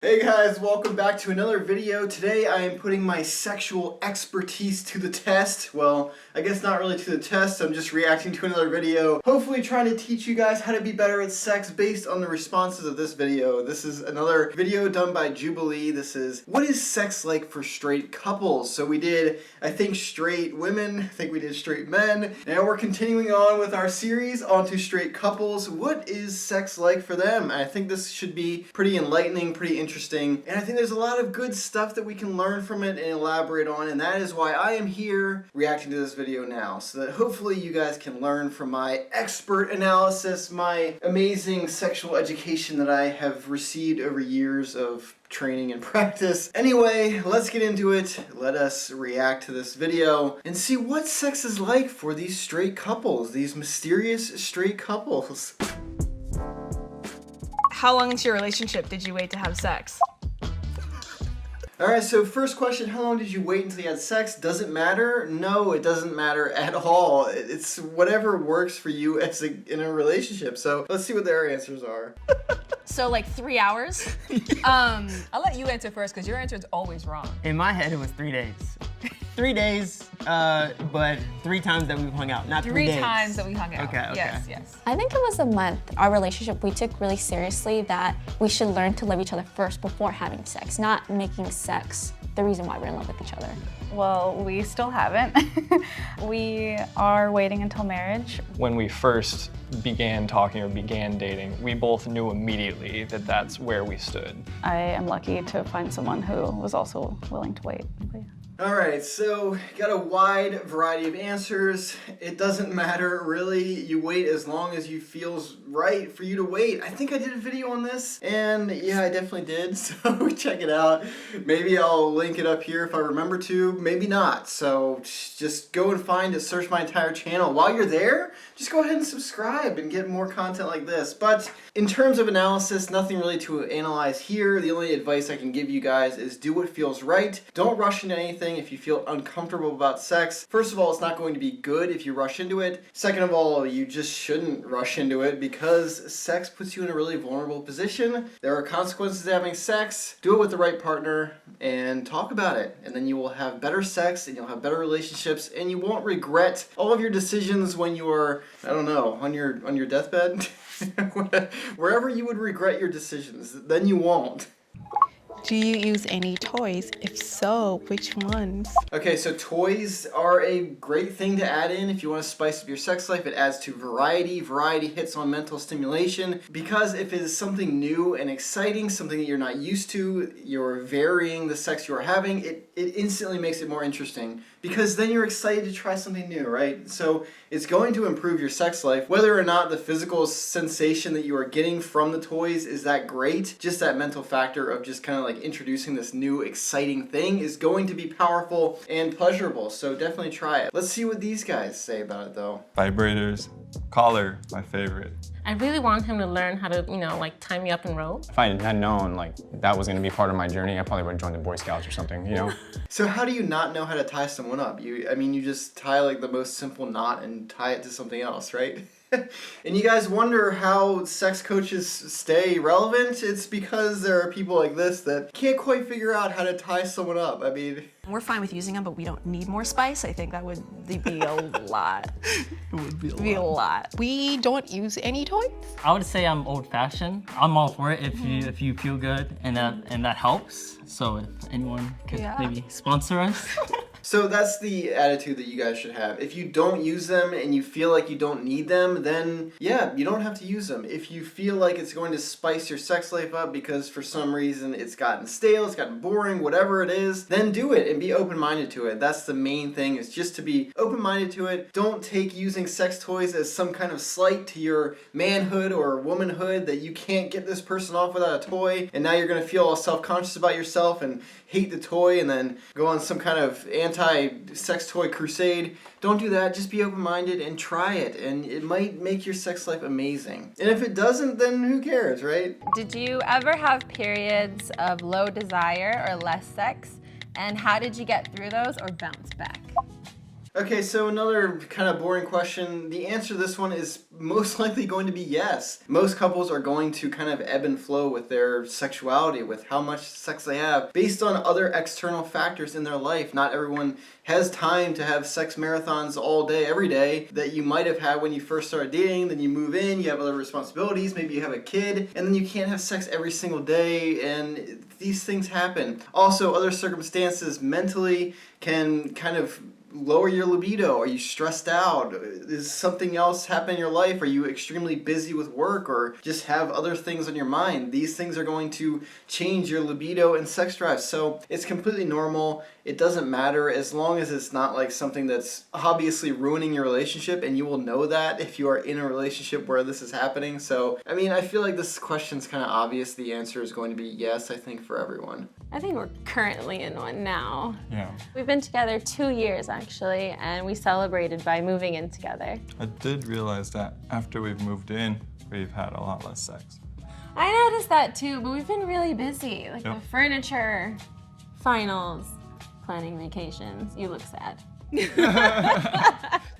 Hey guys, welcome back to another video. Today I am putting my sexual expertise to the test. Well, I guess not really to the test, I'm just reacting to another video. Hopefully trying to teach you guys how to be better at sex based on the responses of this video. This is another video done by Jubilee. This is, what is sex like for straight couples? So we did, I think, straight women, I think we did straight men. Now we're continuing on with our series onto straight couples. What is sex like for them? I think this should be pretty enlightening, pretty interesting, and I think there's a lot of good stuff that we can learn from it and elaborate on, and that is why I am here reacting to this video now, so that hopefully you guys can learn from my expert analysis, my amazing sexual education that I have received over years of training and practice. Anyway, let's get into it. Let us react to this video and see what sex is like for these straight couples, these mysterious straight couples. How long into your relationship did you wait to have sex? Alright, so first question, how long did you wait until you had sex? Does it matter? No, it doesn't matter at all. It's whatever works for you in a relationship. So let's see what their answers are. So like 3 hours? I'll let you answer first because your answer is always wrong. In my head, it was 3 days. 3 days, but 3 times that we've hung out, not 3 days. 3 times that we hung out. Okay. Yes. I think it was a month. Our relationship, we took really seriously that we should learn to love each other first before having sex, not making sex the reason why we're in love with each other. Well, we still haven't. We are waiting until marriage. When we first began talking or began dating, we both knew immediately that that's where we stood. I am lucky to find someone who was also willing to wait. But yeah. Alright, so got a wide variety of answers. It doesn't matter really. You wait as long as you feels right for you to wait. I think I did a video on this, and yeah, I definitely did, so check it out. Maybe I'll link it up here if I remember to, maybe not. So just go and find it, search my entire channel. While you're there, just go ahead and subscribe and get more content like this. But in terms of analysis, nothing really to analyze here. The only advice I can give you guys is do what feels right. Don't rush into anything if you feel uncomfortable about sex. First of all, it's not going to be good if you rush into it. Second of all, you just shouldn't rush into it because sex puts you in a really vulnerable position. There are consequences to having sex. Do it with the right partner and talk about it. And then you will have better sex and you'll have better relationships and you won't regret all of your decisions when you are, I don't know, on your deathbed. Wherever you would regret your decisions, then you won't. Do you use any toys? If so, which ones? Okay, so toys are a great thing to add in if you want to spice up your sex life. It adds to variety. Variety hits on mental stimulation because if it is something new and exciting, something that you're not used to, you're varying the sex you're having, it instantly makes it more interesting because then you're excited to try something new, right? So it's going to improve your sex life. Whether or not the physical sensation that you are getting from the toys is that great, just that mental factor of just kind of like introducing this new exciting thing is going to be powerful and pleasurable. So definitely try it. Let's see what these guys say about it though. Vibrators, collar, my favorite. I really want him to learn how to, like tie me up and rope. If I had known like that was gonna be part of my journey, I probably would have joined the Boy Scouts or something, you know? So how do you not know how to tie someone up? I mean, you just tie like the most simple knot and tie it to something else, right? And you guys wonder how sex coaches stay relevant? It's because there are people like this that can't quite figure out how to tie someone up. I mean... We're fine with using them, but we don't need more spice. I think that would be a lot. It would be a lot. We don't use any toys. I would say I'm old-fashioned. I'm all for it if you feel good and that helps. So if anyone could maybe sponsor us. So that's the attitude that you guys should have. If you don't use them and you feel like you don't need them, then yeah, you don't have to use them. If you feel like it's going to spice your sex life up because for some reason it's gotten stale, it's gotten boring, whatever it is, then do it and be open-minded to it. That's the main thing, is just to be open-minded to it. Don't take using sex toys as some kind of slight to your manhood or womanhood that you can't get this person off without a toy and now you're going to feel all self-conscious about yourself and hate the toy and then go on some kind of anti-sex toy crusade. Don't do that. Just be open-minded and try it, and it might make your sex life amazing. And if it doesn't, then who cares, right? Did you ever have periods of low desire or less sex? And how did you get through those or bounce back? Okay, so another kind of boring question. The answer to this one is most likely going to be yes. Most couples are going to kind of ebb and flow with their sexuality, with how much sex they have, based on other external factors in their life. Not everyone has time to have sex marathons all day, every day, that you might have had when you first started dating. Then you move in, you have other responsibilities, maybe you have a kid, and then you can't have sex every single day, and these things happen. Also, other circumstances mentally can kind of lower your libido. Are you stressed out? Is something else happening in your life? Are you extremely busy with work or just have other things on your mind? These things are going to change your libido and sex drive. So it's completely normal. It doesn't matter as long as it's not like something that's obviously ruining your relationship, and you will know that if you are in a relationship where this is happening. So, I mean, I feel like this question's kind of obvious. The answer is going to be yes, I think, for everyone. I think we're currently in one now. Yeah. We've been together 2 years actually, and we celebrated by moving in together. I did realize that after we've moved in, we've had a lot less sex. I noticed that too, but we've been really busy. Like Yep. the furniture, finals, planning vacations. You look sad.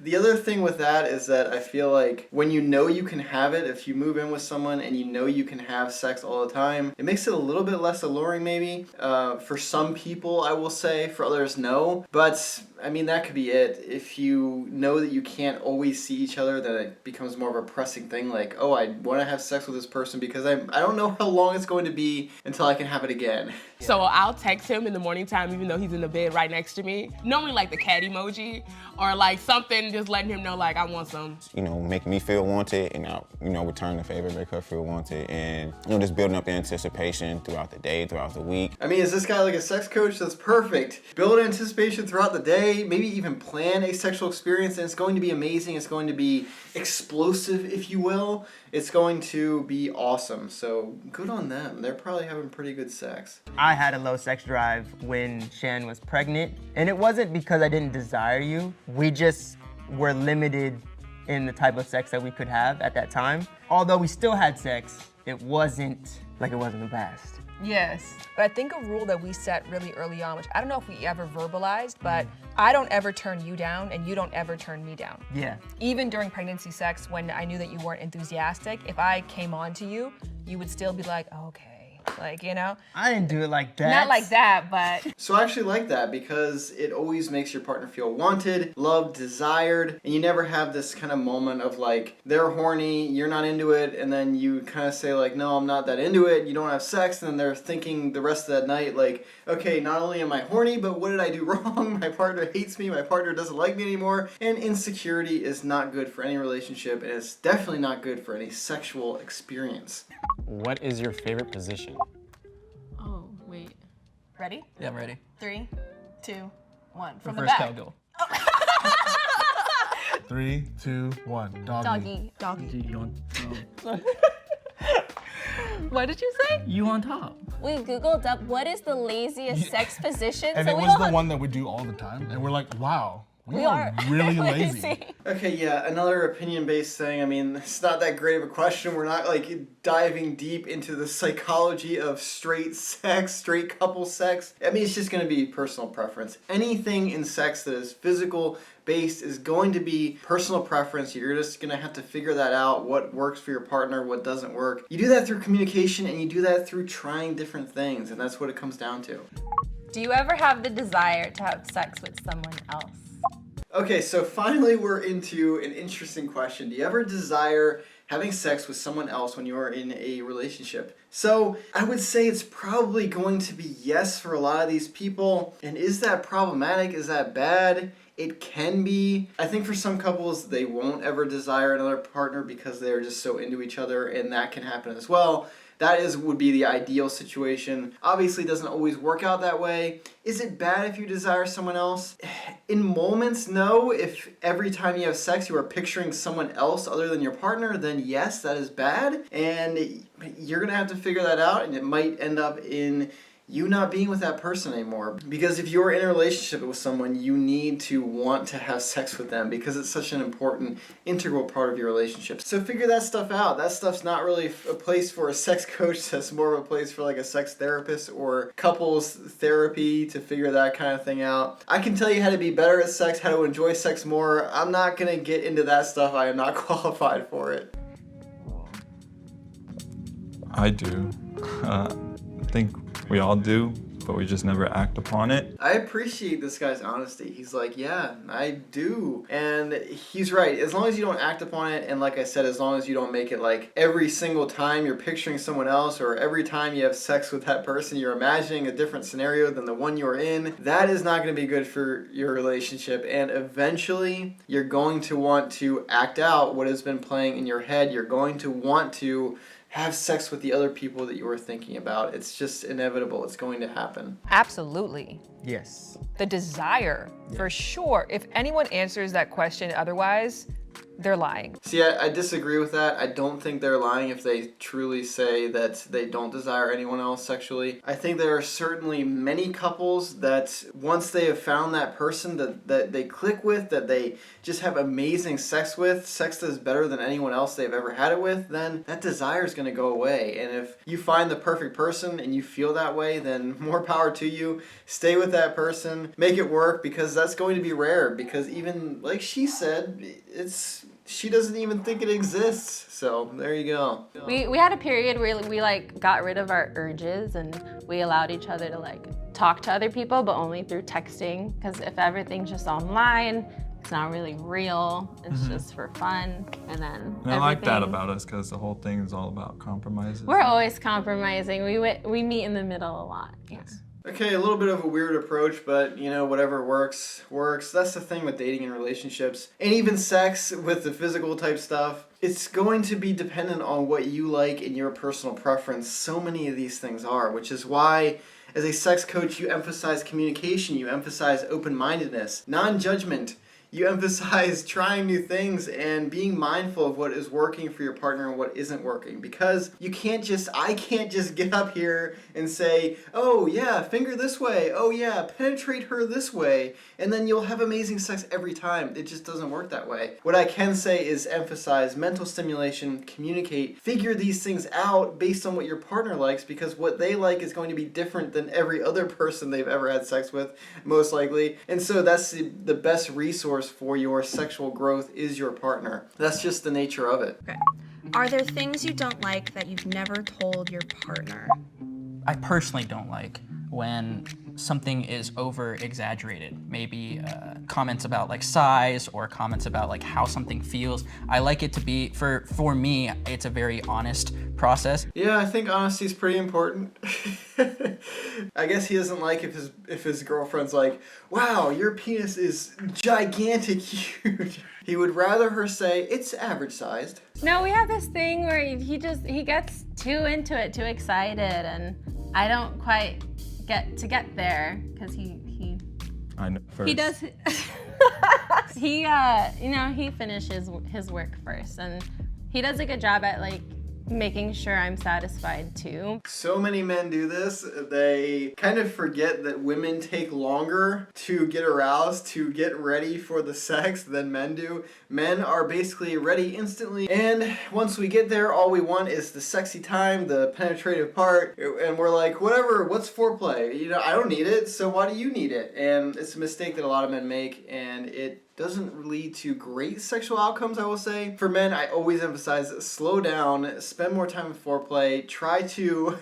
The other thing with that is that I feel like when you know you can have it, if you move in with someone and you know you can have sex all the time, it makes it a little bit less alluring maybe. For some people, I will say, for others, no. But, I mean, that could be it. If you know that you can't always see each other, then it becomes more of a pressing thing, like, oh, I want to have sex with this person because I don't know how long it's going to be until I can have it again. So I'll text him in the morning time, even though he's in the bed right next to me. Normally like the cat emoji or like something just letting him know like I want some. You know, make me feel wanted, and I'll, return the favor, make her feel wanted, and, just building up the anticipation throughout the day, throughout the week. I mean, is this guy like a sex coach? That's perfect. Build anticipation throughout the day, maybe even plan a sexual experience, and it's going to be amazing. It's going to be explosive, if you will. It's going to be awesome. So good on them. They're probably having pretty good sex. I had a low sex drive when Shan was pregnant, and it wasn't because I didn't desire you. We just were limited in the type of sex that we could have at that time. Although we still had sex, it wasn't like it was in the past. Yes, but I think a rule that we set really early on, which I don't know if we ever verbalized, but I don't ever turn you down and you don't ever turn me down. Yeah. Even during pregnancy sex, when I knew that you weren't enthusiastic, if I came on to you, you would still be like, oh, okay. Like, you know? I didn't do it like that. Not like that, but. So I actually like that because it always makes your partner feel wanted, loved, desired, and you never have this kind of moment of like, they're horny, you're not into it, and then you kind of say like, no, I'm not that into it, you don't have sex, and then they're thinking the rest of that night like, okay, not only am I horny, but what did I do wrong? My partner hates me, my partner doesn't like me anymore, and insecurity is not good for any relationship, and it's definitely not good for any sexual experience. What is your favorite position? Oh, wait. Ready? Yeah, I'm ready. 3, 2, 1. From the Reverse back. cowgirl. 3, 2, 1. Doggy. Doggy. You on top. What did you say? You on top. We Googled up what is the laziest sex position. And so it we was all the one that we do all the time. And we're like, wow, we are are really lazy. Okay, yeah, another opinion-based thing. I mean, it's not that great of a question. We're not like diving deep into the psychology of straight sex, straight couple sex. I mean, it's just going to be personal preference. Anything in sex that is physical based is going to be personal preference. You're just going to have to figure that out, what works for your partner, what doesn't work. You do that through communication, and you do that through trying different things, and that's what it comes down to. Do you ever have the desire to have sex with someone else? Okay, so finally we're into an interesting question. Do you ever desire having sex with someone else when you are in a relationship? So I would say it's probably going to be yes for a lot of these people. And is that problematic? Is that bad? It can be. I think for some couples, they won't ever desire another partner because they're just so into each other, and that can happen as well. That would be the ideal situation. Obviously, it doesn't always work out that way. Is it bad if you desire someone else? In moments, no. If every time you have sex you are picturing someone else other than your partner, then yes, that is bad. And you're gonna have to figure that out, and it might end up in you not being with that person anymore. Because if you're in a relationship with someone, you need to want to have sex with them because it's such an important, integral part of your relationship. So figure that stuff out. That stuff's not really a place for a sex coach. That's more of a place for like a sex therapist or couples therapy to figure that kind of thing out. I can tell you how to be better at sex, how to enjoy sex more. I'm not gonna get into that stuff. I am not qualified for it. I do. I think we all do, but we just never act upon it. I appreciate this guy's honesty. He's like, yeah, I do. And he's right. As long as you don't act upon it, and like I said, as long as you don't make it like every single time you're picturing someone else or every time you have sex with that person, you're imagining a different scenario than the one you're in, that is not going to be good for your relationship. And eventually, you're going to want to act out what has been playing in your head. You're going to want to have sex with the other people that you were thinking about. It's just inevitable. It's going to happen. Absolutely. Yes. The desire, for sure. If anyone answers that question otherwise, they're lying. See, I disagree with that. I don't think they're lying if they truly say that they don't desire anyone else sexually. I think there are certainly many couples that once they have found that person that they click with, that they just have amazing sex with, sex that is better than anyone else they've ever had it with, then that desire is going to go away. And if you find the perfect person and you feel that way, then more power to you. Stay with that person. Make it work, because that's going to be rare. Because even, like she said, she doesn't even think it exists. So there you go. We had a period where we like got rid of our urges and we allowed each other to like talk to other people, but only through texting. Because if everything's just online, it's not really real. It's just for fun. And then And I like that about us, because the whole thing is all about compromises. We're always compromising. We meet in the middle a lot. Yes. Okay, a little bit of a weird approach, but you know, whatever works, works. That's the thing with dating and relationships. And even sex with the physical type stuff. It's going to be dependent on what you like and your personal preference. So many of these things are, which is why as a sex coach, you emphasize communication, you emphasize open-mindedness, non-judgment. You emphasize trying new things and being mindful of what is working for your partner and what isn't working. Because I can't just get up here and say, oh yeah, finger this way, oh yeah, penetrate her this way, and then you'll have amazing sex every time. It just doesn't work that way. What I can say is emphasize mental stimulation, communicate, figure these things out based on what your partner likes, because what they like is going to be different than every other person they've ever had sex with, most likely. And so that's the best resource for your sexual growth is your partner. That's just the nature of it. Okay. Are there things you don't like that you've never told your partner? I personally don't like when something is over exaggerated. Maybe comments about like size or comments about like how something feels. I like it to be, for me, it's a very honest process. Yeah, I think honesty is pretty important. I guess he doesn't like if his girlfriend's like, wow, your penis is gigantic huge. He would rather her say it's average sized. No, we have this thing where he gets too into it, too excited, and I don't quite get there because I know first. he does he finishes his work first, and he does a good job at like making sure I'm satisfied too. So many men do this. They kind of forget that women take longer to get aroused, to get ready for the sex than men do. Men are basically ready instantly, and once we get there, all we want is the sexy time, the penetrative part, and we're like, whatever, what's foreplay? You know, I don't need it, so why do you need it? And it's a mistake that a lot of men make, and it doesn't lead to great sexual outcomes, I will say. For men, I always emphasize slow down, spend more time with foreplay, try to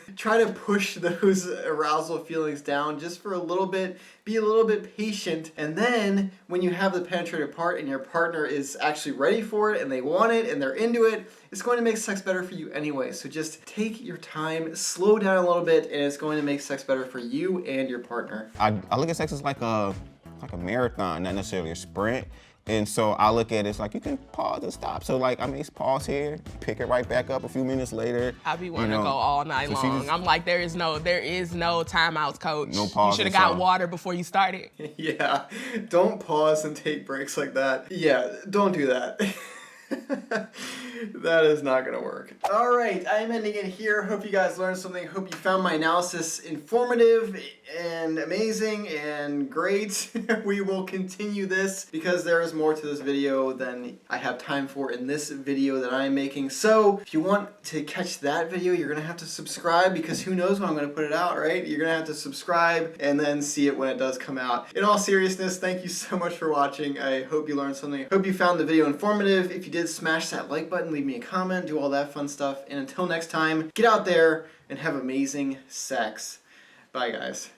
push those arousal feelings down just for a little bit, be a little bit patient, and then when you have the penetrative part and your partner is actually ready for it and they want it and they're into it, it's going to make sex better for you anyway. So just take your time, slow down a little bit, and it's going to make sex better for you and your partner. I look at sex as like a marathon, not necessarily a sprint. And so I look at it as like you can pause and stop. So like, I mean, pause here, pick it right back up a few minutes later. I be wanting to go all night long. I'm like, there is no timeouts, coach. No pause. You should have got water before you started. Yeah, don't pause and take breaks like that. Yeah, don't do that. That is not gonna work. All right, I'm ending it here. Hope you guys learned something. Hope you found my analysis informative and amazing and great. We will continue this because there is more to this video than I have time for in this video that I'm making. So if you want to catch that video, you're gonna have to subscribe because who knows when I'm gonna put it out, right? You're gonna have to subscribe and then see it when it does come out. In all seriousness, thank you so much for watching. I hope you learned something. Hope you found the video informative. If you did, smash that like button, leave me a comment, do all that fun stuff. And until next time, get out there and have amazing sex. Bye, guys.